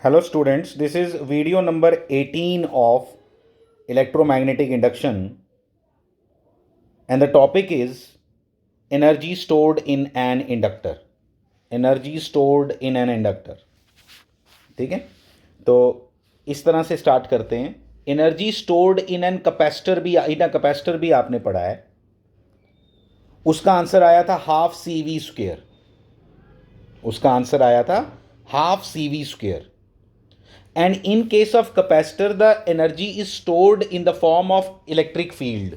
Hello students, this is video number 18 of electromagnetic induction and the topic is energy stored in an inductor. Energy stored in an inductor. ठीक है, तो इस तरह से start करते हैं. Energy stored in an capacitor भी आपने पढ़ा है. उसका आंसर आया था हाफ सी वी स्क्वेयर. उसका आंसर आया था half C V square. And in case of capacitor, the energy is stored in the form of electric field.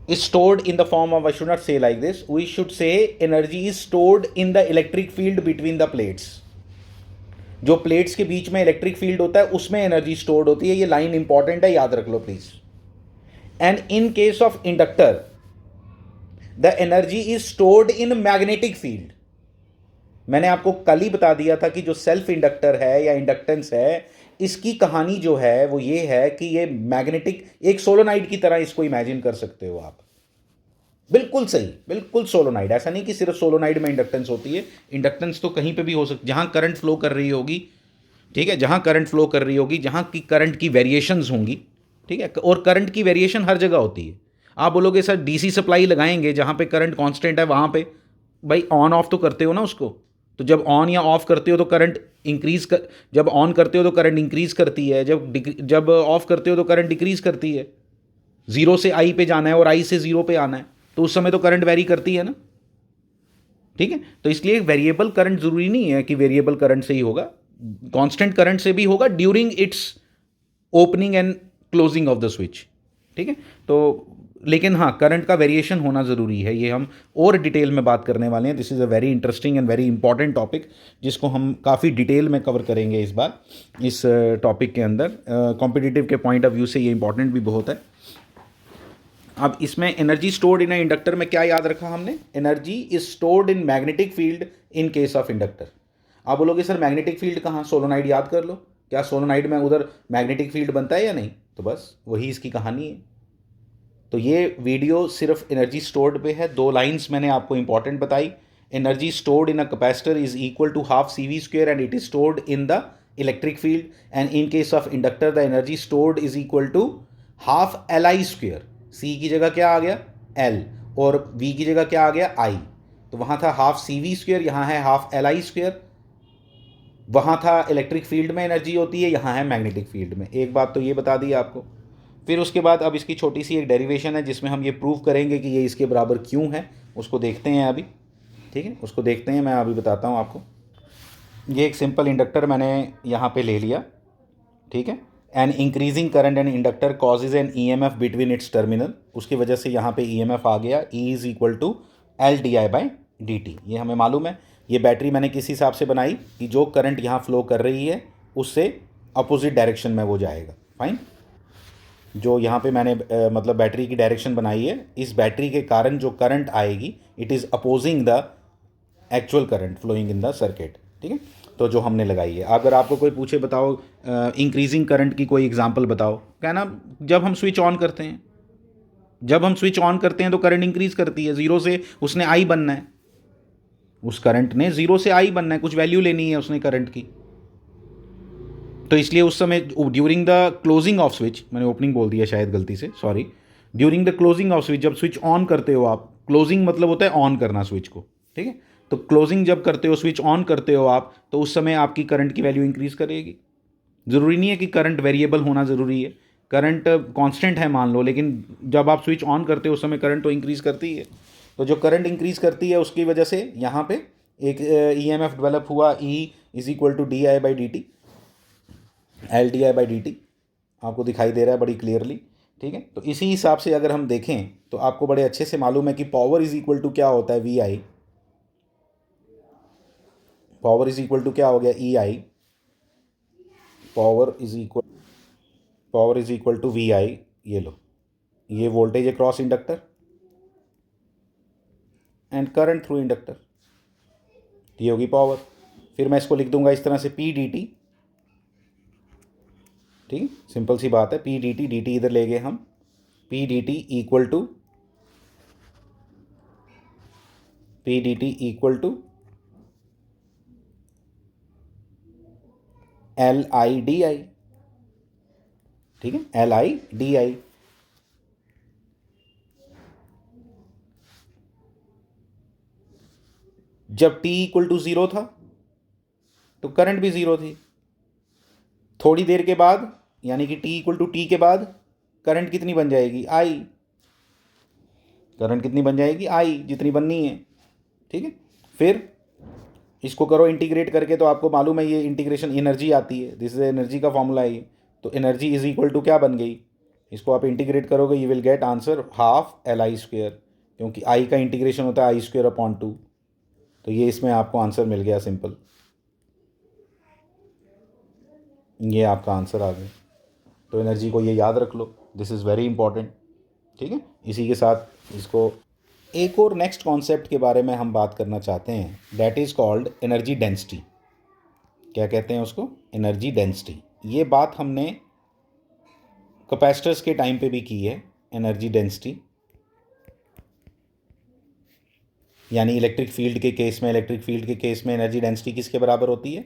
Is stored in the form of, I should not say like this, we should say energy is stored in the electric field between the plates. जो plates के बीच में electric field होता है उसमें energy stored होती है. ये line important है, याद रख लो please. And in case of inductor the energy is stored in magnetic field. मैंने आपको कल ही बता दिया था कि जो सेल्फ इंडक्टर है या इंडक्टेंस है, इसकी कहानी जो है वो ये है कि ये मैग्नेटिक, एक सोलोनाइड की तरह इसको इमेजिन कर सकते हो आप. बिल्कुल सही, बिल्कुल सोलोनाइड. ऐसा नहीं कि सिर्फ सोलोनाइड में इंडक्टेंस होती है. इंडक्टेंस तो कहीं पे भी हो सकती, जहां करंट फ्लो कर रही होगी. ठीक है, जहां करंट फ्लो कर रही होगी, जहां की करंट की वेरिएशंस होंगी. ठीक है, और करंट की वेरिएशन हर जगह होती है. आप बोलोगे सर डीसी सप्लाई लगाएंगे जहां पे करंट कांस्टेंट है, वहां पे भाई ऑन ऑफ तो करते हो ना उसको. तो जब ऑन या ऑफ करते हो तो करंट इंक्रीज कर, जब ऑन करते हो तो करंट इंक्रीज करती है, जब ऑफ करते हो तो करंट डिक्रीज करती है. जीरो से आई पे जाना है और आई से जीरो पे आना है, तो उस समय तो करंट वेरी करती है ना. ठीक है, तो इसलिए वेरिएबल करंट जरूरी नहीं है कि वेरिएबल करंट से ही होगा. कांस्टेंट करंट से भी होगा during its opening and closing of the switch. ठीक है, तो लेकिन हाँ, करंट का वेरिएशन होना ज़रूरी है. ये हम और डिटेल में बात करने वाले हैं. This is a very interesting and very important topic, जिसको हम काफ़ी डिटेल में कवर करेंगे इस बार इस टॉपिक के अंदर. कॉम्पिटिटिव के पॉइंट ऑफ व्यू से ये इंपॉर्टेंट भी बहुत है. अब इसमें एनर्जी स्टोर्ड इन इंडक्टर में क्या याद रखा हमने? Energy is stored in magnetic field in case of inductor. आप बोलोगे सर मैग्नेटिक फील्ड कहाँ? सोलोनाइड याद कर लो. क्या सोलोनाइड में उधर मैग्नेटिक फील्ड बनता है या नहीं? तो बस वही इसकी कहानी है. तो ये वीडियो सिर्फ एनर्जी स्टोर्ड पे है. दो लाइंस मैंने आपको इंपॉर्टेंट बताई. Energy stored in a capacitor is equal to half C V square and it is stored in the electric field. And in case of inductor the energy stored is equal to half L I square. C की जगह क्या आ गया? L. और we की जगह क्या आ गया? आई. तो वहाँ था हाफ सी वी स्क्वेयर, यहाँ है हाफ एल आई स्क्वेयर. वहाँ था इलेक्ट्रिक फील्ड में एनर्जी होती है, यहाँ है मैग्नेटिक फील्ड में. एक बात तो ये बता दी आपको. फिर उसके बाद अब इसकी छोटी सी एक डेरिवेशन है जिसमें हम ये प्रूव करेंगे कि ये इसके बराबर क्यों है. उसको देखते हैं अभी. ठीक है, उसको देखते हैं. मैं अभी बताता हूँ आपको. ये एक सिंपल इंडक्टर मैंने यहाँ पे ले लिया. ठीक है, an increasing current and inductor causes an E M F between its terminal. उसकी वजह से यहाँ पे ई एम एफ आ गया. E is equal to L D I by D T. ये हमें मालूम है. ये बैटरी मैंने किस हिसाब से बनाई कि जो करंट यहाँ फ्लो कर रही है उससे अपोजिट डायरेक्शन में वो जाएगा. फाइन. जो यहाँ पे मैंने मतलब बैटरी की डायरेक्शन बनाई है, इस बैटरी के कारण जो करंट आएगी it is opposing the actual current flowing in the circuit. ठीक है, तो जो हमने लगाई है. अगर आपको कोई पूछे बताओ इंक्रीजिंग करंट की कोई एग्जांपल बताओ, कहना जब हम स्विच ऑन करते हैं. जब हम स्विच ऑन करते हैं तो करंट इंक्रीज करती है. ज़ीरो से उसने आई बनना है. उस करंट ने ज़ीरो से आई बनना है, कुछ वैल्यू लेनी है उसने करंट की. तो इसलिए उस समय during the closing off switch, मैंने ओपनिंग बोल दिया शायद गलती से, sorry. During the closing off switch, जब स्विच ऑन करते हो आप, क्लोजिंग मतलब होता है ऑन करना स्विच को. ठीक है, तो क्लोजिंग जब करते हो, स्विच ऑन करते हो आप, तो उस समय आपकी करंट की वैल्यू इंक्रीज करेगी. ज़रूरी नहीं है कि करंट वेरिएबल होना ज़रूरी है. करंट कांस्टेंट है मान लो, लेकिन जब आप स्विच ऑन करते हो उस समय करंट तो इंक्रीज़ करती है. तो जो करंट इंक्रीज करती है उसकी वजह से यहाँ पे एक ई एम एफ डेवलप हुआ. E is equal to D I by D T, L D I by D T. आपको दिखाई दे रहा है बड़ी क्लियरली. ठीक है, तो इसी हिसाब से अगर हम देखें तो आपको बड़े अच्छे से मालूम है कि पावर इज इक्वल टू क्या होता है? V I. Power is equal to क्या हो गया? E I. Power is equal, power is equal to V I. ये लो, ये voltage across inductor and current through inductor. ये होगी पावर. फिर मैं इसको लिख दूंगा इस तरह से पी डी टी. ठीक, सिंपल सी बात है. P D T, D T इधर ले गए हम. P D T equal to, P D T equal to LIDI, ठीक है, LIDI। जब T इक्वल टू 0 था तो करंट भी 0 थी। थोड़ी देर के बाद यानी कि T इक्वल टू T के बाद करंट कितनी बन जाएगी? I। करंट कितनी बन जाएगी? I, जितनी बननी है, ठीक है। फिर इसको करो इंटीग्रेट करके, तो आपको मालूम है ये इंटीग्रेशन एनर्जी आती है, दिस इज एनर्जी का फॉर्मूला है ये। तो एनर्जी इज इक्वल टू क्या बन गई? इसको आप इंटीग्रेट करोगे, you will get answer half LI², क्योंकि आई का इंटीग्रेशन होता है I²/2। तो ये इसमें आपको आंसर मिल गया सिंपल, ये आपका आंसर आ गया। तो एनर्जी को ये याद रख लो, दिस इज़ वेरी इंपॉर्टेंट, ठीक है। इसी के साथ इसको एक और नेक्स्ट कॉन्सेप्ट के बारे में हम बात करना चाहते हैं, that is called energy density. क्या कहते हैं उसको? Energy density. ये बात हमने कैपेसिटर्स के टाइम पे भी की है। एनर्जी डेंसिटी यानी इलेक्ट्रिक फील्ड के केस में, एनर्जी डेंसिटी किसके बराबर होती है?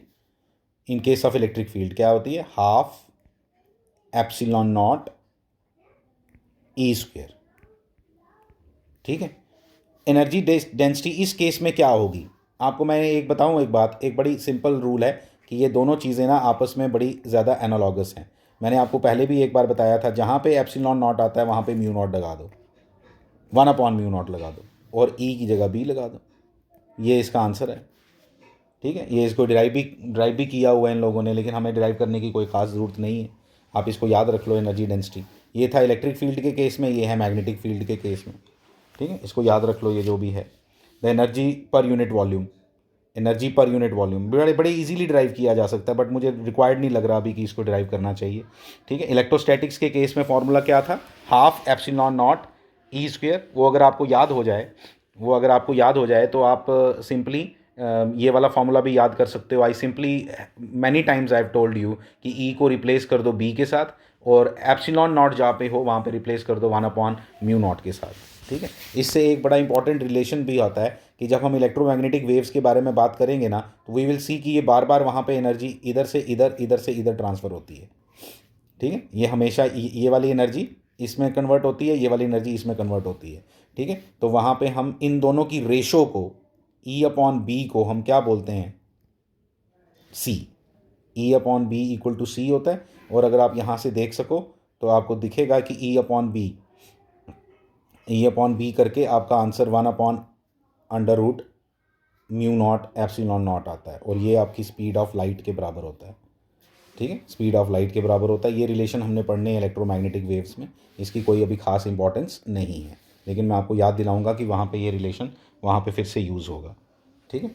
इन केस ऑफ इलेक्ट्रिक फील्ड क्या होती है? हाफ एप्सिलॉन नॉट E², ठीक है। एनर्जी डेंसिटी इस केस में क्या होगी? आपको मैं एक बताऊं, एक बात, एक बड़ी सिंपल रूल है कि ये दोनों चीज़ें ना आपस में बड़ी ज़्यादा एनालॉगस हैं। मैंने आपको पहले भी एक बार बताया था, जहाँ पे एप्सिलॉन नॉट आता है वहाँ पे म्यू नॉट लगा दो, 1/μ0 लगा दो, और E की जगह B लगा दो। ये इसका आंसर है, ठीक है। ये इसको ड्राइव भी किया हुआ है इन लोगों ने, लेकिन हमें ड्राइव करने की कोई ख़ास ज़रूरत नहीं है। आप इसको याद रख लो, एनर्जी डेंसिटी। ये था इलेक्ट्रिक फील्ड के केस में, ये है मैग्नेटिक फील्ड के केस में, ठीक है। इसको याद रख लो, ये जो भी है। The energy per unit volume, energy per unit volume बड़े इजीली ड्राइव किया जा सकता है, बट मुझे रिक्वायर्ड नहीं लग रहा अभी कि इसको ड्राइव करना चाहिए, ठीक है। इलेक्ट्रोस्टैटिक्स के केस में फॉर्मूला क्या था? Half epsilon not E²। वो अगर आपको याद हो जाए तो आप सिंपली ये वाला फॉर्मूला भी याद कर सकते हो। I simply many times I have told you कि E को रिप्लेस कर दो B के साथ, और एप्सिलॉन नॉट जहाँ पे हो वहाँ पे रिप्लेस कर दो 1/μ0 के साथ, ठीक है। इससे एक बड़ा इंपॉर्टेंट रिलेशन भी आता है कि जब हम इलेक्ट्रोमैग्नेटिक वेव्स के बारे में बात करेंगे ना, तो वी विल सी कि ये बार बार वहाँ पे एनर्जी इधर से इधर ट्रांसफ़र होती है, ठीक है। ये हमेशा ये वाली एनर्जी इसमें कन्वर्ट होती है, ये वाली एनर्जी इसमें कन्वर्ट होती है, ठीक है। तो वहाँ पे हम इन दोनों की रेशो को, E/B को हम क्या बोलते हैं? C। E/B equal to C होता है। और अगर आप यहाँ से देख सको तो आपको दिखेगा कि E/B करके आपका आंसर 1/√μ0 एप्सिलॉन नॉट आता है, और ये आपकी स्पीड ऑफ लाइट के बराबर होता है, ठीक है। स्पीड ऑफ लाइट के बराबर होता है। ये रिलेशन हमने पढ़ने हैं इलेक्ट्रोमैग्नेटिक वेव्स में, इसकी कोई अभी खास इंपॉर्टेंस नहीं है, लेकिन मैं आपको याद दिलाऊंगा कि वहाँ पे ये रिलेशन वहाँ पे फिर से यूज़ होगा, ठीक है।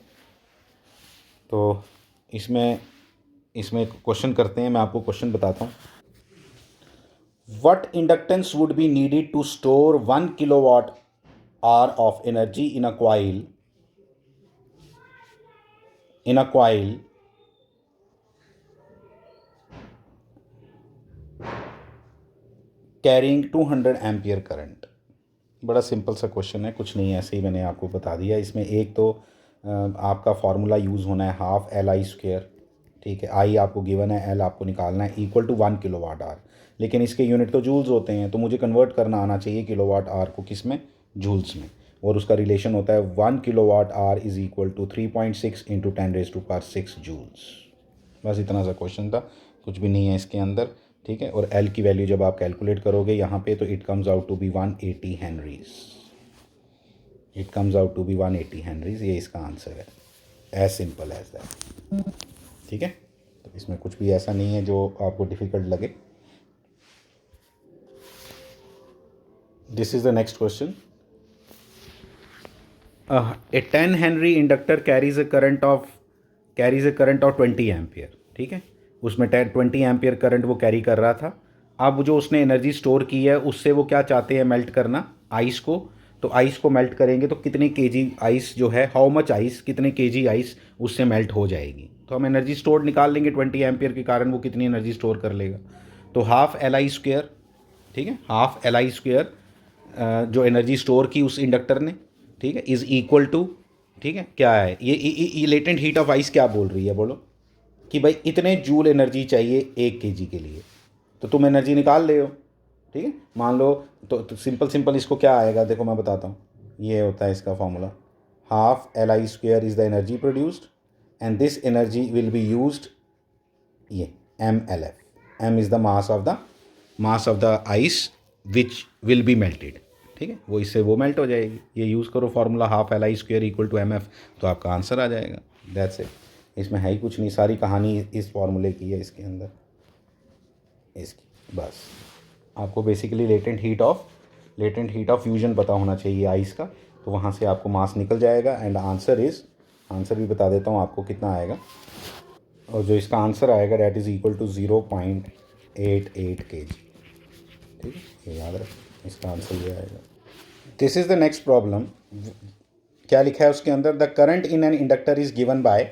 तो इसमें क्वेश्चन करते हैं, मैं आपको क्वेश्चन बताता हूँ। What inductance would be needed to store 1 kilowatt hour of energy in a coil carrying 200 ampere current? बड़ा सिंपल सा क्वेश्चन है, कुछ नहीं है, ऐसे ही मैंने आपको बता दिया। इसमें एक तो आपका फार्मूला यूज़ होना है हाफ LI², ठीक है। आई आपको गिवन है, एल आपको निकालना है, इक्वल टू 1 किलोवाट आवर। लेकिन इसके यूनिट तो जूल्स होते हैं, तो मुझे कन्वर्ट करना आना चाहिए किलोवाट आवर को किस में? जूल्स में। और उसका रिलेशन होता है 1 kilowatt hour is equal to 3.6 into 10⁻⁶ joules. बस इतना सा क्वेश्चन था, कुछ भी नहीं है इसके अंदर, ठीक है। और एल की वैल्यू जब आप कैलकुलेट करोगे यहाँ पे, तो it comes out to be 180 henries. ये इसका आंसर है, एज सिंपल एज दैट, ठीक है। तो इसमें कुछ भी ऐसा नहीं है जो आपको डिफ़िकल्ट लगे। This is the next question. A 10 Henry inductor carries a current of 20 ampere, ठीक है। उसमें 20 एम्पियर करंट वो कैरी कर रहा था। अब जो उसने एनर्जी स्टोर की है उससे वो क्या चाहते हैं? मेल्ट करना आइस को। तो आइस को मेल्ट करेंगे तो कितने केजी आइस जो है, हाउ मच आइस, कितने केजी आइस उससे मेल्ट हो जाएगी। तो हम एनर्जी स्टोर निकाल लेंगे 20 एम्पियर के कारण वो कितनी एनर्जी स्टोर कर लेगा। तो हाफ LI², ठीक है, हाफ LI² जो एनर्जी स्टोर की उस इंडक्टर ने, ठीक है, इज़ इक्वल टू, ठीक है, क्या है ये लेटेंट हीट ऑफ आइस क्या बोल रही है? बोलो। कि भाई इतने जूल एनर्जी चाहिए 1 kg के लिए, तो तुम एनर्जी निकाल ले हो। ठीक है, मान लो तो सिंपल इसको क्या आएगा, देखो मैं बताता हूँ। ये होता है इसका formula, half Li² is the energy produced and this energy will be used, ये MLF, M is the mass of the ice which will be melted. ठीक है, वो इससे वो मेल्ट हो जाएगी। ये यूज़ करो formula half Li² equal to MF, तो आपका आंसर आ जाएगा। दैट्स इट, इसमें है ही कुछ नहीं, सारी कहानी इस फॉर्मूले की है इसके अंदर, इसकी बस। आपको basically latent heat of fusion पता होना चाहिए आइस का, तो वहाँ से आपको मास निकल जाएगा। एंड आंसर भी बता देता हूँ आपको कितना आएगा, और जो इसका आंसर आएगा that is equal to 0.88 kg। ठीक है, ये याद रखें, इसका आंसर ये आएगा। This is the next problem. क्या लिखा है उसके अंदर, the current in an inductor is given by,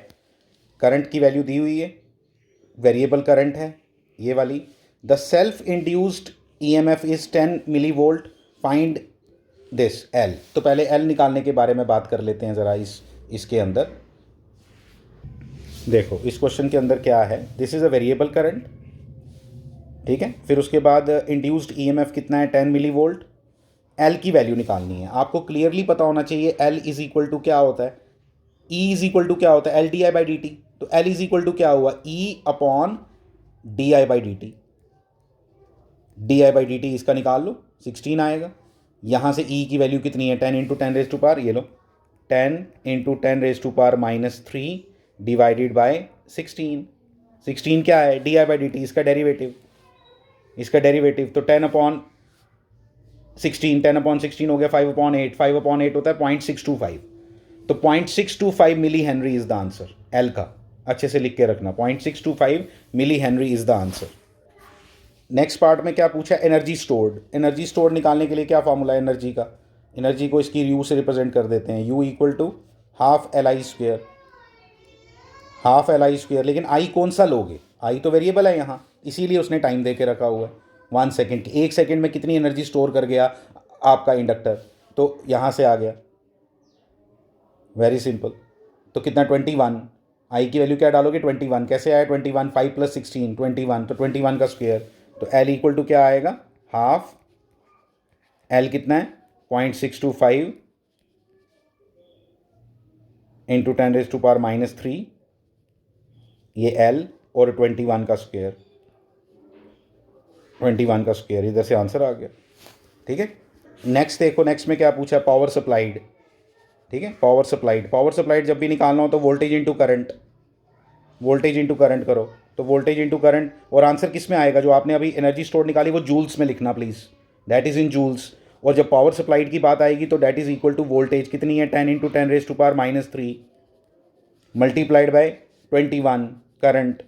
current की वैल्यू दी हुई है, वेरिएबल करंट है ये वाली। The self induced EMF is 10 millivolt, find this L। तो पहले L निकालने के बारे में बात कर लेते हैं ज़रा। इसके अंदर देखो, इस क्वेश्चन के अंदर क्या है, this is a variable current. ठीक है, फिर उसके बाद इंड्यूस्ड EMF कितना है, 10 मिलीवोल्ट। L की वैल्यू निकालनी है, आपको क्लियरली पता होना चाहिए L इज इक्वल टू क्या होता है, E इज इक्वल टू क्या होता है, LDI/dt। तो L इज इक्वल टू क्या हुआ, E/DI/dt। DI/dt इसका निकाल लो, 16 आएगा। यहाँ से E की वैल्यू कितनी है, 10 इंटू 10⁻⁻, ये लो 10 इंटू 10⁻³ डिवाइडेड बाय 16। 16 क्या है, DI/dt, इसका डेरिवेटिव तो 10/16, 10/16 हो गया 5/8, 5/8 होता है 0.625। तो 0.625 milli henry is the answer. L का अच्छे से लिख के रखना, 0.625 milli henry is the answer. Next part में क्या पूछा, एनर्जी स्टोर्ड निकालने के लिए क्या फॉर्मूला है एनर्जी का, एनर्जी को इसकी U से रिप्रेजेंट कर देते हैं, U equal to half Li²। लेकिन I कौन सा लोगे, I तो वेरिएबल है यहाँ, इसीलिए उसने टाइम दे के रखा हुआ है 1 सेकेंड की। 1 सेकेंड में कितनी एनर्जी स्टोर कर गया आपका इंडक्टर, तो यहाँ से आ गया, वेरी सिंपल। तो कितना, 21। I की वैल्यू क्या डालोगे, 21। कैसे आया 21, 5 + 16 21, तो 21 का स्क्वायर। तो L इक्वल टू क्या आएगा, हाफ, L कितना है 0.625 इंटू 10⁻⁻3, ये L, और 21 का स्क्वायर, 21 का स्क्वायर, इधर से आंसर आ गया। ठीक है, नेक्स्ट देखो, नेक्स्ट में क्या पूछा, पावर सप्लाइड। ठीक है, पावर सप्लाइड जब भी निकालना हो तो वोल्टेज इंटू करंट करो, तो वोल्टेज इंटू करंट, और आंसर किस में आएगा, जो आपने अभी एनर्जी स्टोर निकाली वो जूल्स में लिखना please, that is in joules. और जब पावर सप्लाइड की बात आएगी तो that is equal to voltage कितनी है, 10 into 10⁻³ multiplied by 21 current,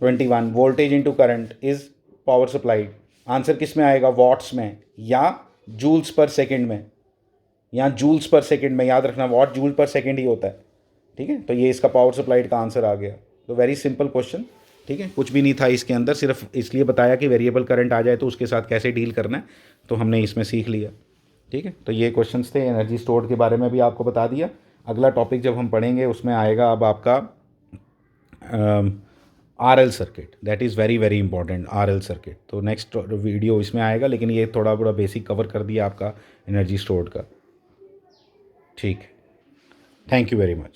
21 voltage into current is power supplied. Answer किस में आएगा, वॉट्स में या जूल्स पर सेकेंड में, याद रखना वॉट जूल पर सेकेंड ही होता है। ठीक है, तो ये इसका पावर सप्लाइड का आंसर आ गया। तो वेरी सिंपल क्वेश्चन। ठीक है, कुछ भी नहीं था इसके अंदर, सिर्फ इसलिए बताया कि वेरिएबल करंट आ जाए तो उसके साथ कैसे डील करना है, तो हमने इसमें सीख लिया। ठीक है, तो ये क्वेश्चंस थे, एनर्जी स्टोर्ड के बारे में भी आपको बता दिया। अगला टॉपिक जब हम पढ़ेंगे उसमें आएगा अब आपका RL circuit, that is very very important, RL circuit. तो नेक्स्ट वीडियो इसमें आएगा, लेकिन ये थोड़ा बड़ा बेसिक कवर कर दिया आपका एनर्जी स्टोर्ड का। ठीक है, थैंक यू वेरी मच।